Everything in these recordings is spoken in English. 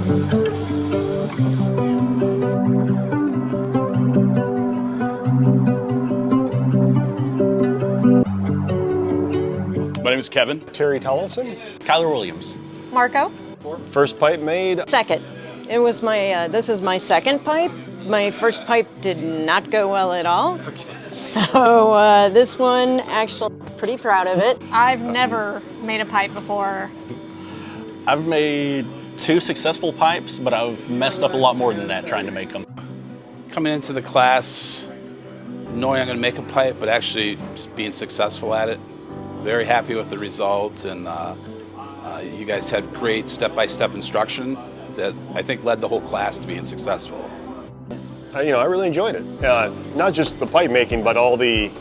My name is Kevin. Terry Tollefson. Kyler Williams. Marco. First pipe made. Second. It was my, this is my second pipe. My first pipe did not go well at all. Okay. So this one, actually, pretty proud of it. I've never made a pipe before. I've made 2 successful pipes, but I've messed up a lot more than that trying to make them. Coming into the class, knowing I'm going to make a pipe, but actually just being successful at it. Very happy with the results, and you guys had great step-by-step instruction that I think led the whole class to being successful. I really enjoyed it. Not just the pipe making, but all the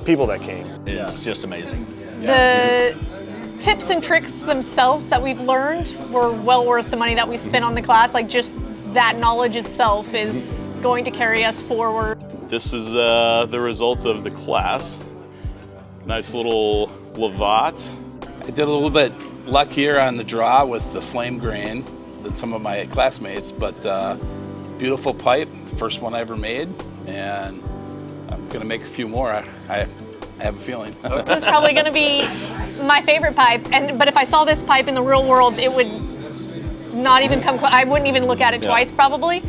people that came. It's just amazing. The tips and tricks themselves that we've learned were well worth the money that we spent on the class. Like, just that knowledge itself is going to carry us forward. This is the results of the class. Nice little lavat. I did a little bit luckier on the draw with the flame grain than some of my classmates, but beautiful pipe, the first one I ever made, and I'm gonna make a few more. I have a feeling. This is probably gonna be my favorite pipe, but if I saw this pipe in the real world, it would not even come close. I wouldn't even look at it twice, probably.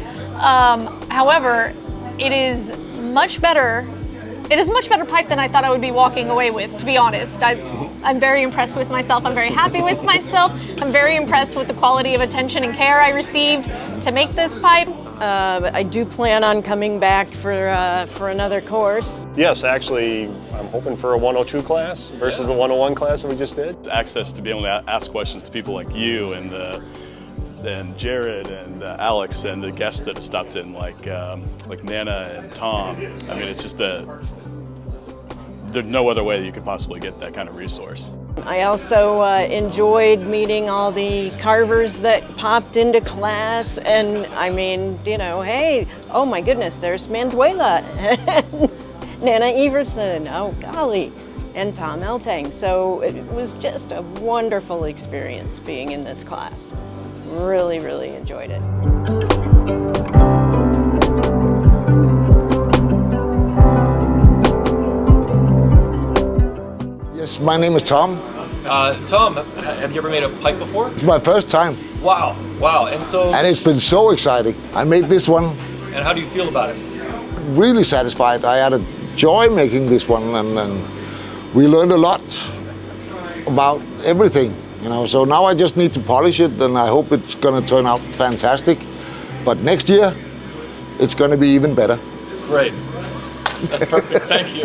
However, it is much better. It is a much better pipe than I thought I would be walking away with, to be honest. I'm very impressed with myself. I'm very happy with myself. I'm very impressed with the quality of attention and care I received to make this pipe. I do plan on coming back for another course. Yes, actually, I'm hoping for a 102 class versus the 101 class that we just did. Access to be able to ask questions to people like you and Jared and Alex and the guests that have stopped in, like Nana and Tom. I mean, it's just there's no other way that you could possibly get that kind of resource. I also enjoyed meeting all the carvers that popped into class, and I mean, hey, oh my goodness, there's Manuela, Nana Everson, oh golly, and Tom Eltang. So it was just a wonderful experience being in this class. Really, really enjoyed it. Yes, my name is Tom. Tom, have you ever made a pipe before? It's my first time. Wow, And it's been so exciting. I made this one. And how do you feel about it? Really satisfied. I had a joy making this one, and we learned a lot about everything. So now I just need to polish it, and I hope it's going to turn out fantastic. But next year, it's going to be even better. Great. That's perfect. Thank you.